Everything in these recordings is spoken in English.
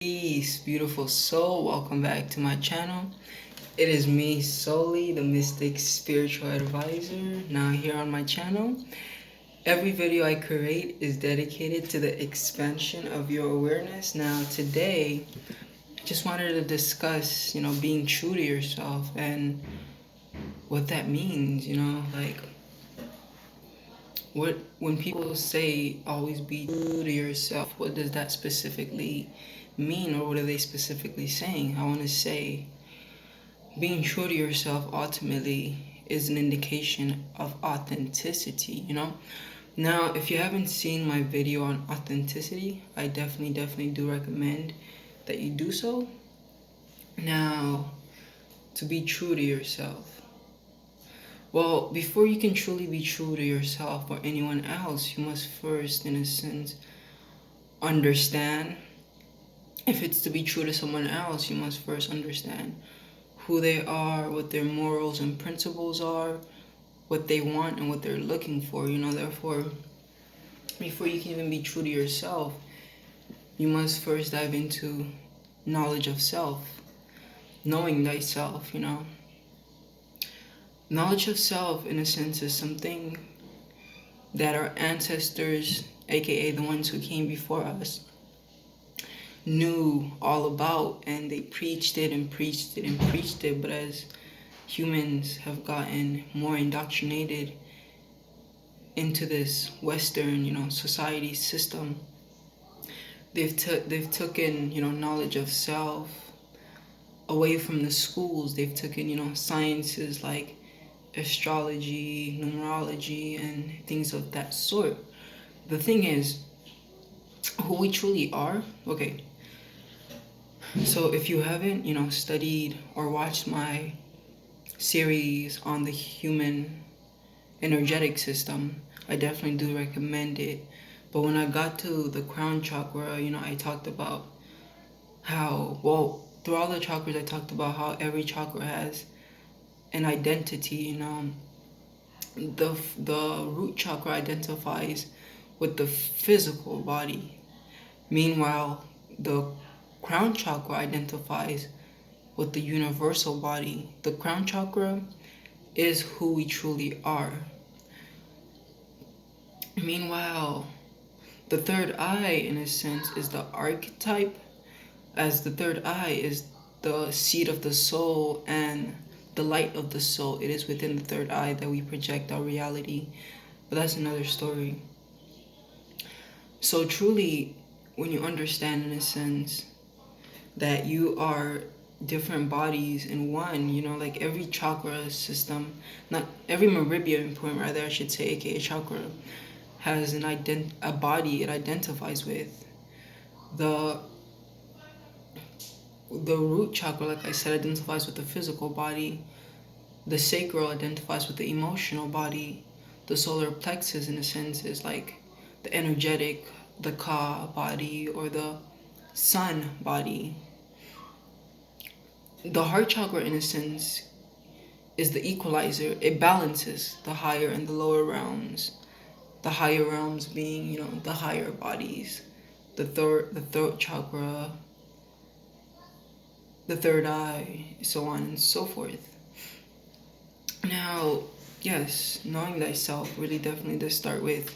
Peace, beautiful soul. Welcome back to my channel. It is me, Soli, the Mystic Spiritual Advisor. Now, here on my channel, every video I create is dedicated to the expansion of your awareness. Now, today, I just wanted to discuss, being true to yourself and what that means, when people say always be true to yourself, what does that specifically mean, or what are they specifically saying? I want to say being true to yourself ultimately is an indication of authenticity. Now, if you haven't seen my video on authenticity, I definitely do recommend that you do so. Now, to be true to yourself, well, before you can truly be true to yourself or anyone else, you must first, in a sense, understand. If it's to be true to someone else, you must first understand who they are, what their morals and principles are, what they want and what they're looking for. Therefore, before you can even be true to yourself, you must first dive into knowledge of self, knowing thyself. Knowledge of self, in a sense, is something that our ancestors, aka the ones who came before us, knew all about, and they preached it and preached it and preached it. But as humans have gotten more indoctrinated into this Western, society system, they've taken, knowledge of self away from the schools. They've taken, sciences like astrology, numerology, and things of that sort. The thing is, who we truly are, okay, so if you haven't, studied or watched my series on the human energetic system, I definitely do recommend it. But when I got to the crown chakra, I talked about how, well, through all the chakras, I talked about how every chakra has an identity. The root chakra identifies with the physical body. Meanwhile, the crown chakra identifies with the universal body. The crown chakra is who we truly are. Meanwhile, the third eye, in a sense, is the archetype, as the third eye is the seat of the soul and the light of the soul. It is within the third eye that we project our reality. But that's another story. So truly, when you understand, in a sense, that you are different bodies in one, like every chakra system, not every meridian point, rather, I should say, aka chakra, has a body it identifies with. The root chakra, like I said, identifies with the physical body. The sacral identifies with the emotional body. The solar plexus, in a sense, is like the energetic, the Ka body, or the sun body. The heart chakra, in a sense, is the equalizer. It balances the higher and the lower realms. The higher realms being, the higher bodies. The throat chakra, the third eye, so on and so forth. Now, yes, knowing thyself really definitely does start with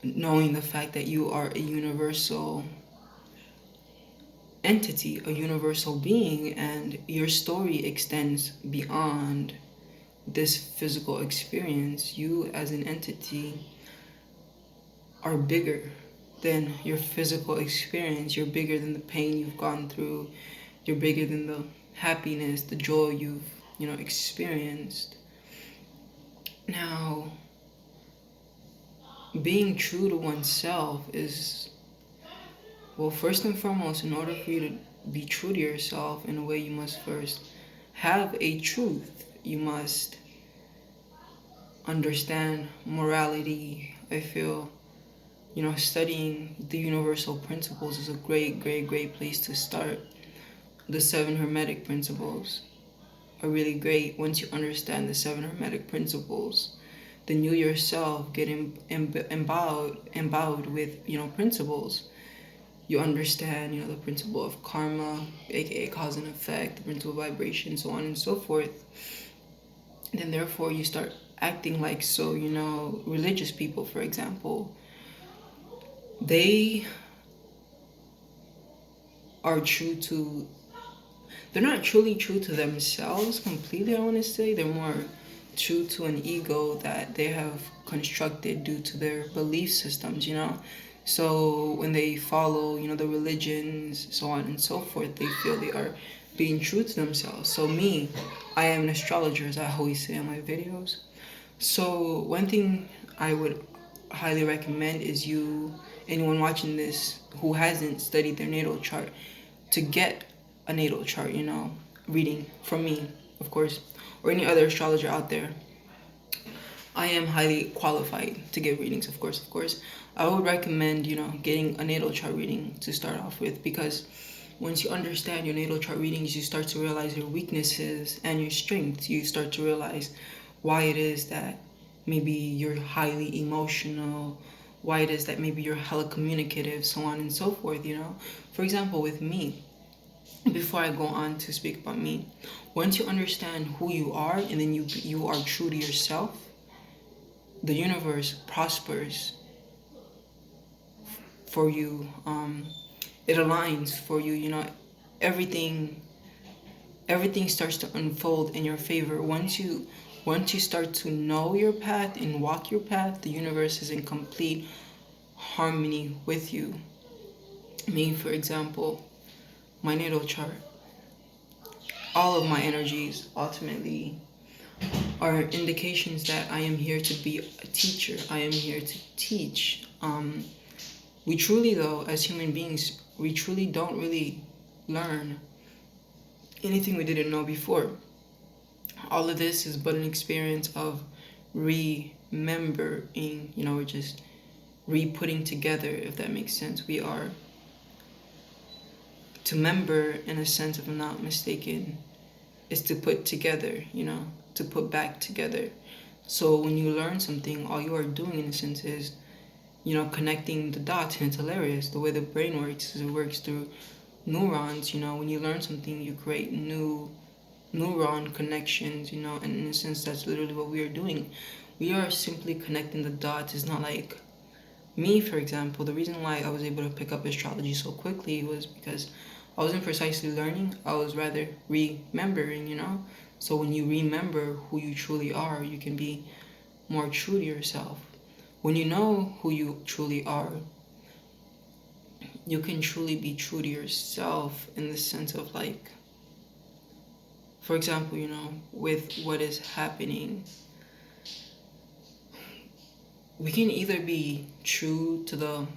knowing the fact that you are a universal entity, a universal being, and your story extends beyond this physical experience. You as an entity are bigger than your physical experience. You're bigger than the pain you've gone through. You're bigger than the happiness, the joy you've, experienced. Now, being true to oneself is, well, first and foremost, in order for you to be true to yourself, in a way, you must first have a truth. You must understand morality. I feel, studying the universal principles is a great place to start. The 7 Hermetic principles are really great. Once you understand the 7 Hermetic principles, then you yourself get embowed with, principles. you understand, the principle of karma, aka cause and effect, the principle of vibration, so on and so forth, then therefore you start acting like so. Religious people, for example, they are true to, they're not truly true to themselves completely, I want to say. They're more true to an ego that they have constructed due to their belief systems. So when they follow, the religions, so on and so forth, they feel they are being true to themselves. So me, I am an astrologer, as I always say in my videos. So one thing I would highly recommend is anyone watching this who hasn't studied their natal chart, to get a natal chart, reading from me, of course, or any other astrologer out there. I am highly qualified to give readings, of course. I would recommend, getting a natal chart reading to start off with, because once you understand your natal chart readings, you start to realize your weaknesses and your strengths. You start to realize why it is that maybe you're highly emotional, why it is that maybe you're hella communicative, so on and so forth. For example, with me, before I go on to speak about me, once you understand who you are and then you are true to yourself, the universe prospers for you. It aligns for you. Everything starts to unfold in your favor. Once you start to know your path and walk your path, the universe is in complete harmony with you. Me, for example, my natal chart, all of my energies ultimately are indications that I am here to be a teacher. I am here to teach. We truly, though, as human beings, we truly don't really learn anything we didn't know before. All of this is but an experience of remembering. We're just re-putting together, if that makes sense. We are to member, in a sense, if I'm not mistaken, is to put together, to put back together. So when you learn something, all you are doing, in a sense, is, connecting the dots. And it's hilarious the way the brain works. It works through neurons. When you learn something, you create new neuron connections, and in a sense, that's literally what we are doing. We are simply connecting the dots. It's not like me, for example. The reason why I was able to pick up astrology so quickly was because I wasn't precisely learning, I was rather remembering. So when you remember who you truly are, you can be more true to yourself. When you know who you truly are, you can truly be true to yourself, in the sense of, like, for example, with what is happening, we can either be true to the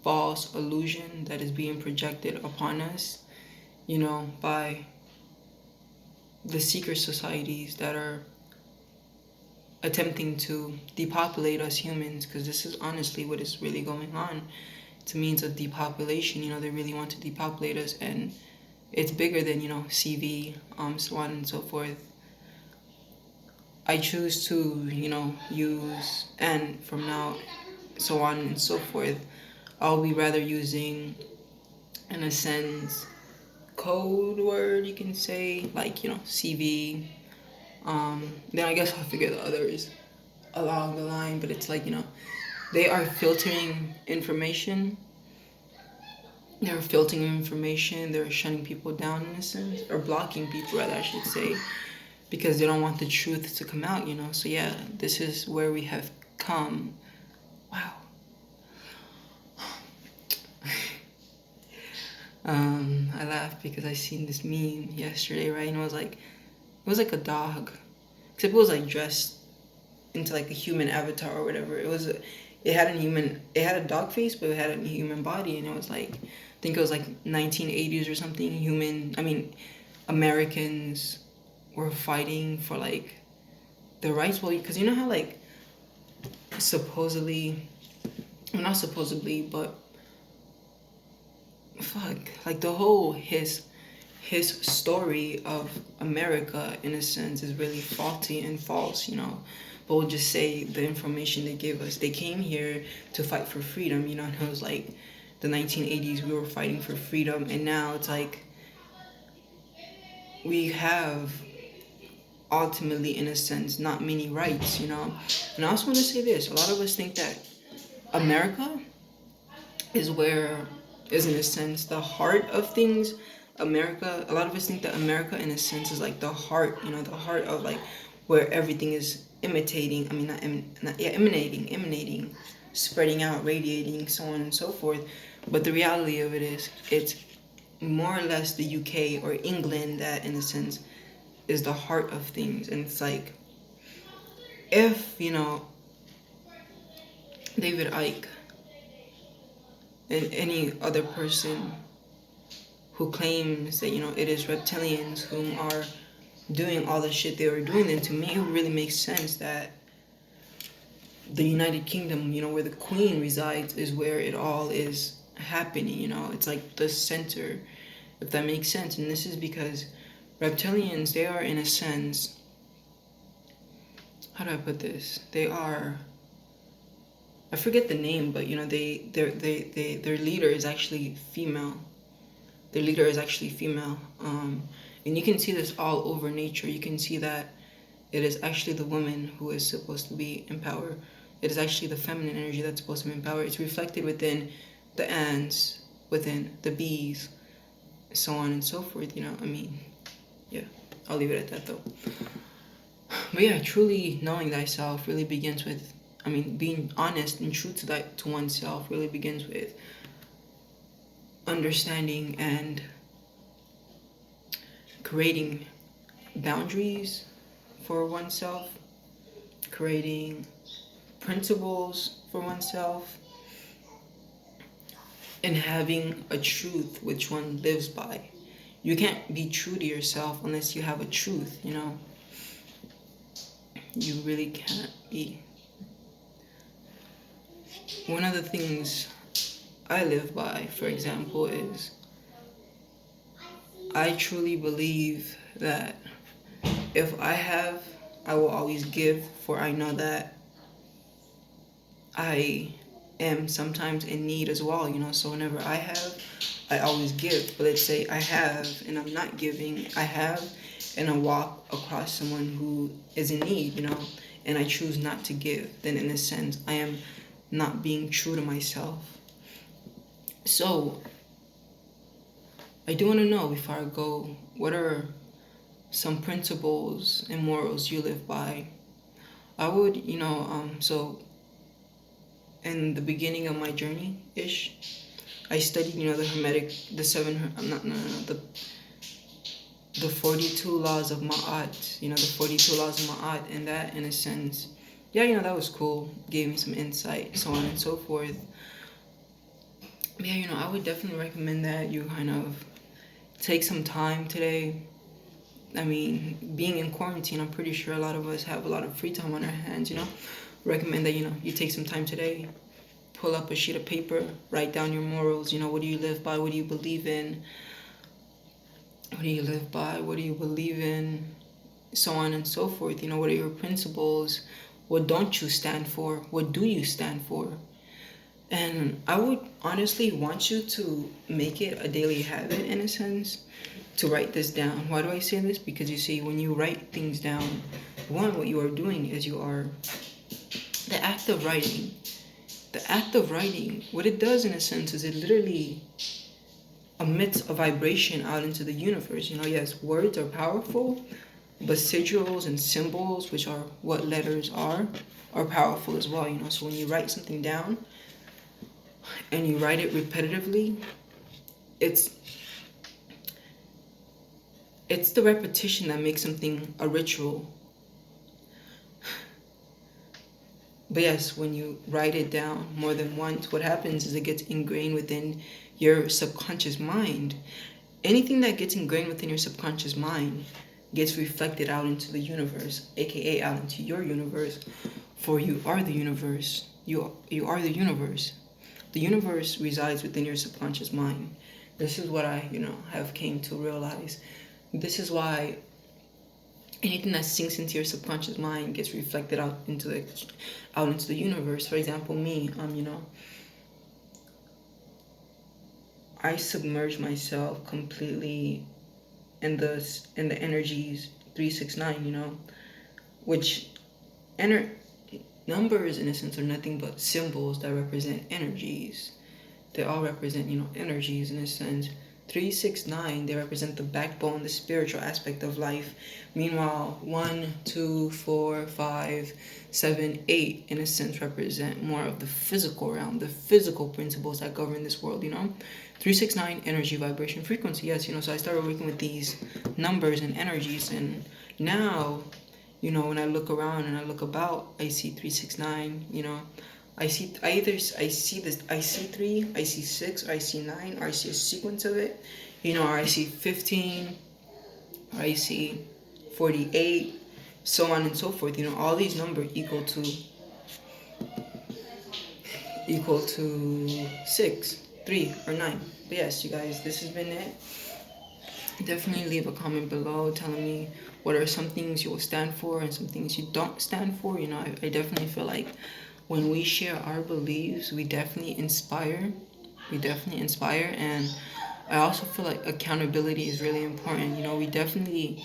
false illusion that is being projected upon us, by the secret societies that are attempting to depopulate us humans, because this is honestly what is really going on. It's a means of depopulation. They really want to depopulate us, and it's bigger than, CV, so on and so forth. I choose to, use, and from now, so on and so forth, I'll be rather using, in a sense, code word, you can say, like, CV. Then I guess I'll figure the others along the line, but it's like, they are filtering information. They're filtering information. They're shutting people down, in a sense, or blocking people, rather, I should say, because they don't want the truth to come out, So yeah, this is where we have come. Wow. I laughed because I seen this meme yesterday, right? And it was like a dog, except it was like dressed into like a human avatar or whatever. It had a dog face, but it had a human body, and it was like, I think it was like 1980s or something. Americans were fighting for like the rights, well, because how like supposedly, well, not supposedly, but like the whole his story of America, in a sense, is really faulty and false, but we'll just say the information they give us. They came here to fight for freedom, and it was like the 1980s we were fighting for freedom, and now it's like we have ultimately, in a sense, not many rights, you know. And I also want to say this: a lot of us think that America is where is, in a sense, the heart of things. America, a lot of us think that America, in a sense, is like the heart, you know, the heart of like where everything is imitating. I mean, emanating, spreading out, radiating, so on and so forth. But the reality of it is, it's more or less the UK or England that, in a sense, is the heart of things. And it's like, if, you know, David Icke and any other person who claims that, you know, it is reptilians whom are doing all the shit they were doing, then to me it really makes sense that the United Kingdom, you know, where the Queen resides, is where it all is happening, you know. It's like the center, if that makes sense. And this is because reptilians, they are, in a sense, how do I put this? They are, I forget the name, but you know, their leader is actually female. Their leader is actually female. And you can see this all over nature. You can see that it is actually the woman who is supposed to be in power. It is actually the feminine energy that's supposed to be in power. It's reflected within the ants, within the bees, so on and so forth, you know. I mean, yeah, I'll leave it at that though. But yeah, truly knowing thyself really begins with, I mean, being honest and true to oneself really begins with understanding and creating boundaries for oneself, creating principles for oneself, and having a truth which one lives by. You can't be true to yourself unless you have a truth, you know. You really can't be. One of the things I live by, for example, is I truly believe that if I have, I will always give, for I know that I am sometimes in need as well, you know. So whenever I have, I always give. But let's say I have and I'm not giving, I have and I walk across someone who is in need, you know, and I choose not to give, then in a sense I am not being true to myself. So I do want to know, before I go, what are some principles and morals you live by? I would, you know, so in the beginning of my journey-ish, I studied, you know, the Hermetic, the 42 laws of Ma'at, you know, the 42 laws of Ma'at, and that, in a sense, yeah, you know, that was cool, gave me some insight, so on and so forth. But yeah, you know, I would definitely recommend that you kind of take some time today. I mean, being in quarantine, I'm pretty sure a lot of us have a lot of free time on our hands, you know. Recommend that, you know, you take some time today, pull up a sheet of paper, write down your morals, you know, what do you live by, what do you believe in, what do you live by, what do you believe in, so on and so forth, you know, what are your principles, what don't you stand for, what do you stand for? And I would honestly want you to make it a daily habit, in a sense, to write this down. Why do I say this? Because you see, when you write things down, one, what you are doing is you are, the act of writing, what it does, in a sense, is it literally emits a vibration out into the universe. You know, yes, words are powerful, but sigils and symbols, which are what letters are powerful as well, you know. So when you write something down and you write it repetitively, it's the repetition that makes something a ritual. But yes, when you write it down more than once, what happens is it gets ingrained within your subconscious mind. Anything that gets ingrained within your subconscious mind gets reflected out into the universe, aka out into your universe, for you are the universe. You are the universe. The universe resides within your subconscious mind. This is what I, you know, have came to realize. This is why anything that sinks into your subconscious mind gets reflected out into the universe. For example, me, you know, I submerge myself completely in the energies 369, you know, which ener- numbers in a sense are nothing but symbols that represent energies. They all represent, you know, energies in a sense. 369, they represent the backbone, the spiritual aspect of life. Meanwhile, 1, 2, 4, 5, 7, 8, in a sense, represent more of the physical realm, the physical principles that govern this world, you know? 369, energy, vibration, frequency. Yes, you know, so I started working with these numbers and energies, and now, you know, when I look around and I look about, I see 369, you know, I see I see 3, I see 6, or I see 9, or I see a sequence of it, you know, or I see 15, or I see 48, so on and so forth. You know, all these numbers equal to 6, 3, or 9. But yes, you guys, this has been it. Definitely leave a comment below telling me what are some things you will stand for and some things you don't stand for. You know, I definitely feel like when we share our beliefs, we definitely inspire. We definitely inspire. And I also feel like accountability is really important. You know, we definitely,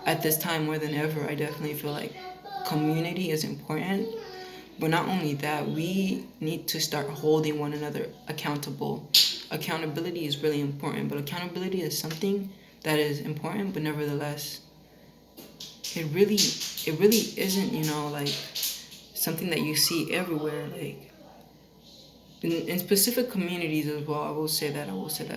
at this time more than ever, I definitely feel like community is important. But not only that, we need to start holding one another accountable. Accountability is really important, but accountability is something that is important, but nevertheless, it really isn't, you know, like something that you see everywhere, like in specific communities as well. I will say that.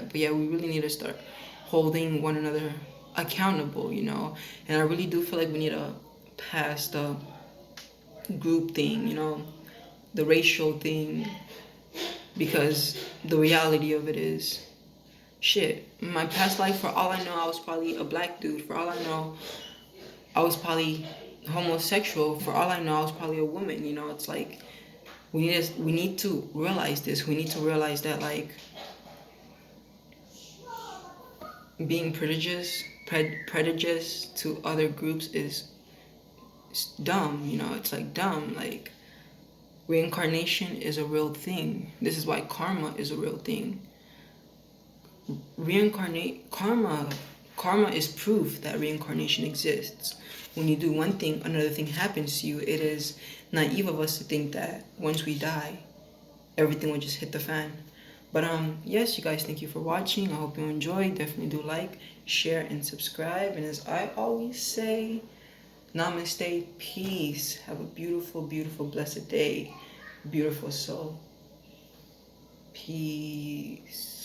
But yeah, we really need to start holding one another accountable, you know. And I really do feel like we need to pass the group thing, you know, the racial thing, because the reality of it is, shit, in my past life, for all I know, I was probably a black dude. For all I know, I was probably homosexual. For all I know, I was probably a woman. You know, it's like we need to realize this. We need to realize that, like, being prejudiced to other groups is dumb. You know, it's like dumb. Like, reincarnation is a real thing. This is why karma is a real thing. Karma is proof that reincarnation exists. When you do one thing, another thing happens to you. It is naive of us to think that once we die, everything will just hit the fan. But yes, you guys, thank you for watching. I hope you enjoyed. Definitely do like, share, and subscribe. And as I always say, namaste, peace. Have a beautiful, beautiful, blessed day. Beautiful soul. Peace.